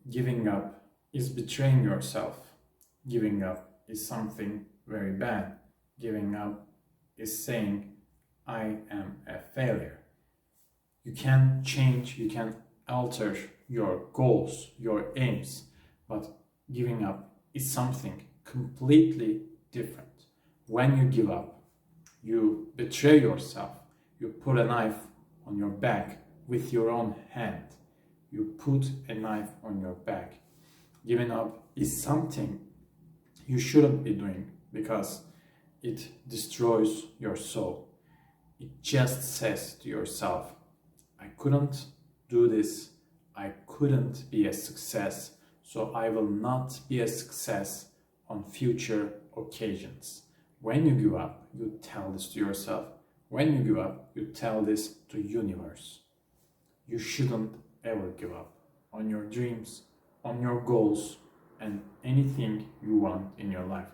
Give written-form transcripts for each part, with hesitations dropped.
Giving up is betraying yourself. Giving up is something very bad. Giving up is saying, I am a failure. You can change, you can alter your goals, your aims, but giving up is something completely different. When you give up, you betray yourself. You put a knife on your back with your own hand. You put a knife on your back. Giving up is something you shouldn't be doing because it destroys your soul. It just says to yourself, I couldn't do this, I couldn't be a success, so I will not be a success on future occasions. When you give up, you tell this to yourself. When you give up, you tell this to universe. You shouldn't ever give up on your dreams, on your goals, and anything you want in your life.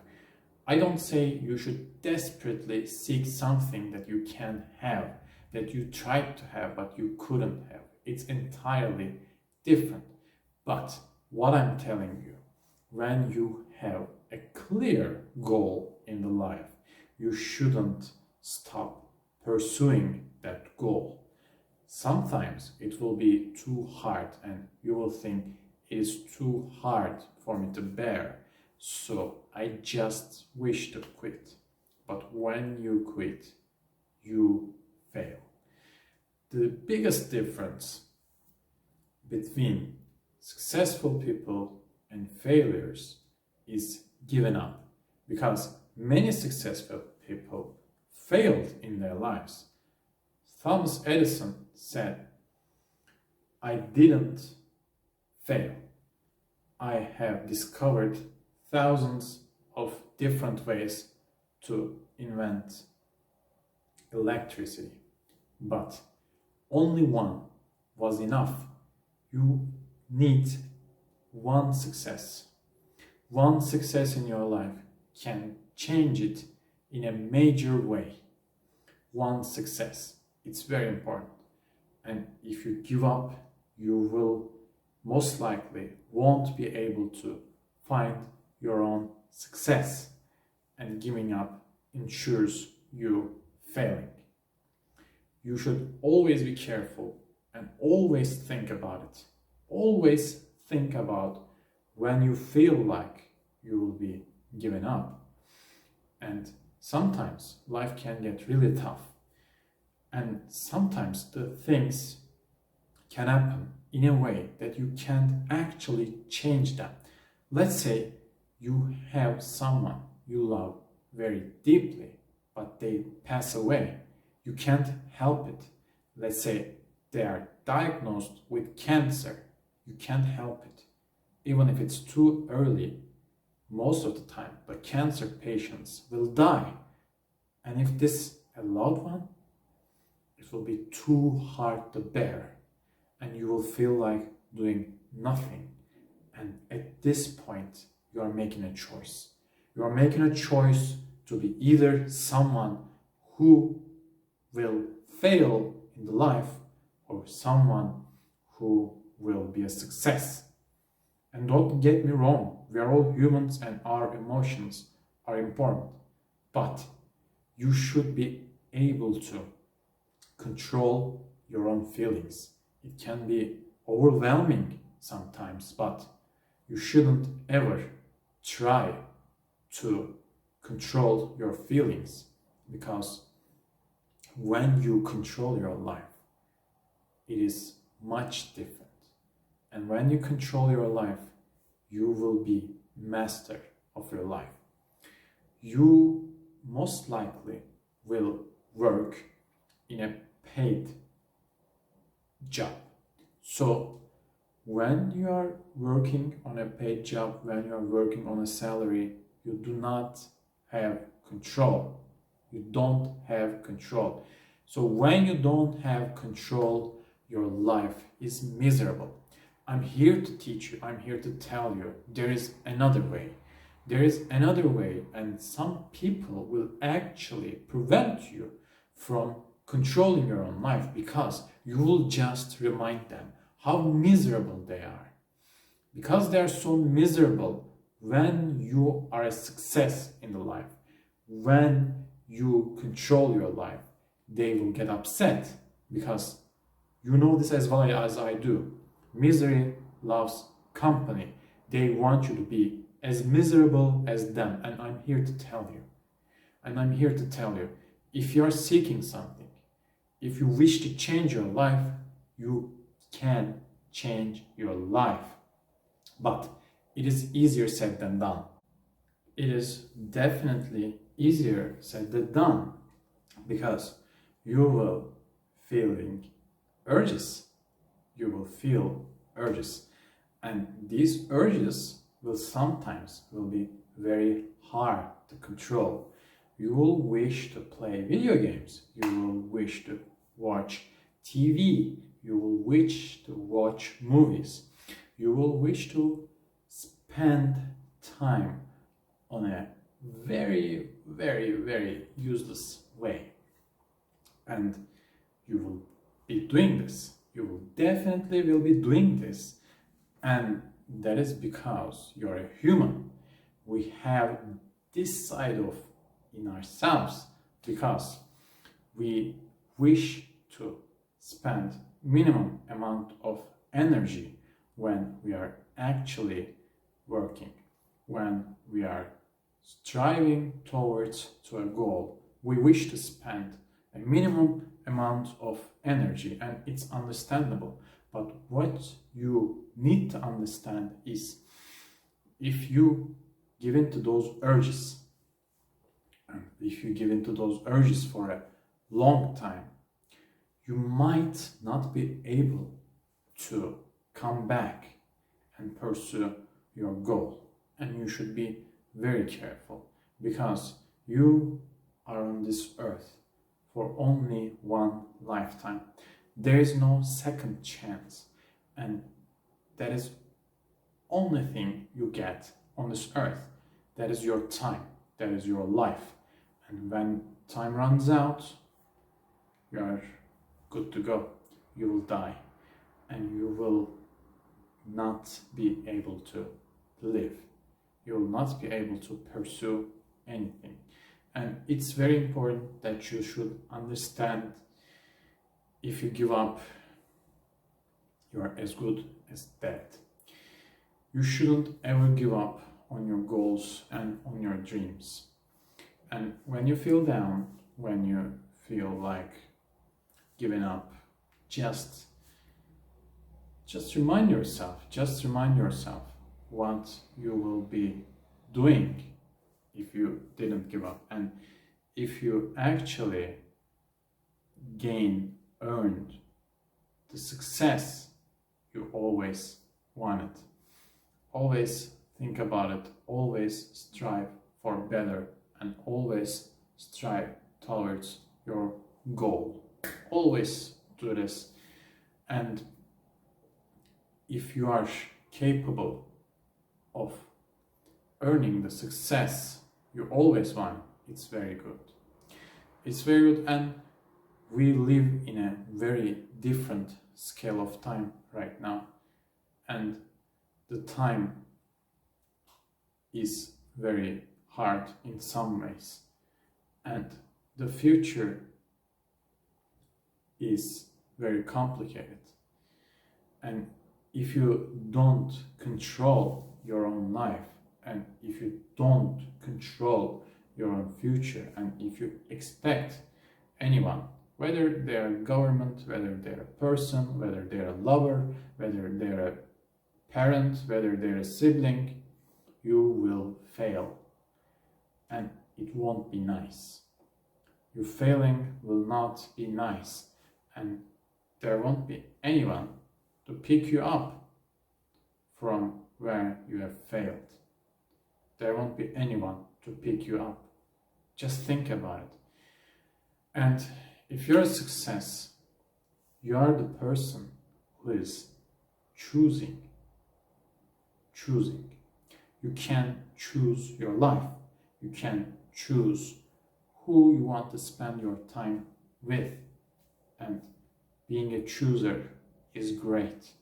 I don't say you should desperately seek something that you can have, that you tried to have but you couldn't have. It's entirely different. But what I'm telling you, when you have a clear goal in the life, you shouldn't stop pursuing that goal. Sometimes it will be too hard and you will think it is too hard for me to bear, so I just wish to quit. But when you quit, you fail. The biggest difference between successful people and failures is giving up, because many successful people failed in their lives. Thomas Edison said, I didn't fail. I have discovered thousands of different ways to invent electricity, but only one was enough. You need one success. One success in your life can change it in a major way. One success. It's very important. And if you give up, you will most likely won't be able to find your own success. And giving up ensures you failing. You should always be careful and always think about it. Always think about when you feel like you will be giving up. And sometimes life can get really tough. And sometimes the things can happen in a way that you can't actually change them. Let's say you have someone you love very deeply, but they pass away. You can't help it. Let's say they are diagnosed with cancer. You can't help it. Even if it's too early, most of the time, the cancer patients will die. And if this is a loved one, it will be too hard to bear. And you will feel like doing nothing. And at this point, you are making a choice. You are making a choice to be either someone who will fail in the life or someone who will be a success. And don't get me wrong, we are all humans and our emotions are important. But you should be able to control your own feelings. It can be overwhelming sometimes, but you shouldn't ever try to control your feelings, because when you control your life, it is much different. And when you control your life, you will be master of your life. You most likely will work in a paid job. So when you are working on a paid job, when you are working on a salary, you do not have control. You don't have control. So when you don't have control, your life is miserable. I'm here to teach you, I'm here to tell you, there is another way. There is another way, and some people will actually prevent you from controlling your own life, because you will just remind them how miserable they are. because they are so miserable when you are a success in the life, when you control your life. They will get upset because you know this as well as I do. Misery loves company. They want you to be as miserable as them. And I'm here to tell you. If you're seeking something, if you wish to change your life, you can change your life. But it is easier said than done. It is definitely easier said than done because you will feeling urges. You will feel urges, and these urges will sometimes be very hard to control. You will wish to play video games. You will wish to watch TV. You will wish to watch movies. You will wish to spend time on a very, very, very useless way. And you will be doing this. You will definitely be doing this. And that is because you're a human. We have this side of in ourselves because we wish to spend minimum amount of energy when we are actually working, when we are striving towards to a goal. We wish to spend a minimum amount of energy, and it's understandable. But what you need to understand is if you give in to those urges, and if you give in to those urges for a long time, you might not be able to come back and pursue your goal. And you should be very careful because you are on this earth for only one lifetime. There is no second chance, and that is only thing you get on this earth. That is your time, that is your life. And when time runs out, you are good to go. You will die and you will not be able to live. You will not be able to pursue anything. And it's very important that you should understand if you give up, you are as good as dead. You shouldn't ever give up on your goals and on your dreams. And when you feel down, when you feel like giving up, just remind yourself what you will be doing if you didn't give up, and if you actually earned the success you always wanted. Always think about it, always strive for better, and always strive towards your goal. Always do this. And if you are capable of earning the success you always want, it's very good. It's very good, and we live in a very different scale of time right now, and the time is very hard in some ways, and the future is very complicated. And if you don't control your own life, and if you don't control your own future, and if you expect anyone, whether they're government, whether they're a person, whether they're a lover, whether they're a parent, whether they're a sibling, you will fail, and it won't be nice. Your failing will not be nice, and there won't be anyone to pick you up from where you have failed. There won't be anyone to pick you up. Just think about it. And if you're a success, you are the person who is choosing. You can choose your life. You can choose who you want to spend your time with. And being a chooser is great.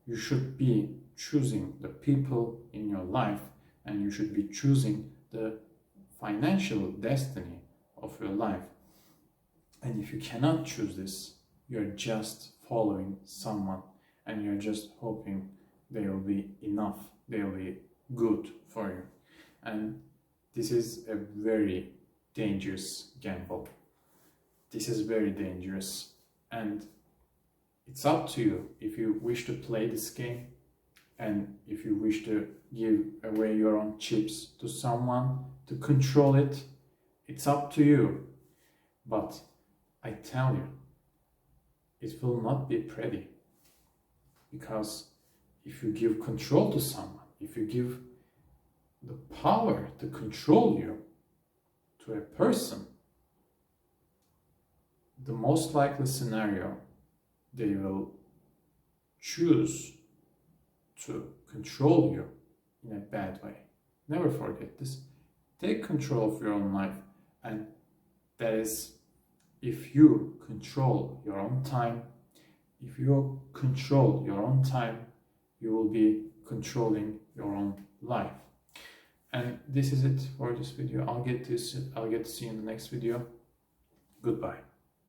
You should be choosing the people in your life, and you should be choosing the financial destiny of your life. And if you cannot choose this, you're just following someone and you're just hoping they will be enough, they will be good for you. And this is a very dangerous gamble. This is very dangerous, and it's up to you if you wish to play this game and if you wish to give away your own chips to someone to control it. It's up to you. But I tell you, it will not be pretty, because if you give control to someone, if you give the power to control you to a person, the most likely scenario, they will choose to control you in a bad way. Never forget this. Take control of your own life, and that is, if you control your own time, if you control your own time, you will be controlling your own life. And this is it for this video. I'll get to see you in the next video. Goodbye.